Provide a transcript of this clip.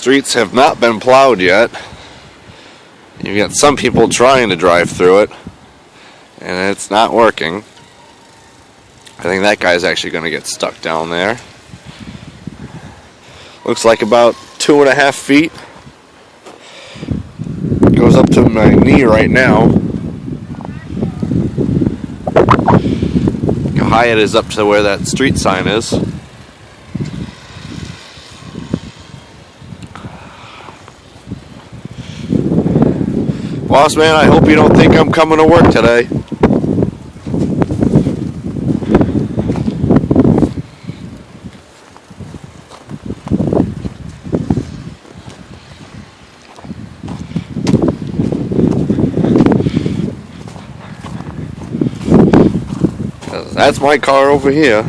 streets have not been plowed yet. You've got some people trying to drive through it, and it's not working. I think that guy's actually going to get stuck down there. Looks like about 2.5 feet. Goes up to my knee right now. How high it is up to where that street sign is. Boss man, I hope you don't think I'm coming to work today. That's my car over here.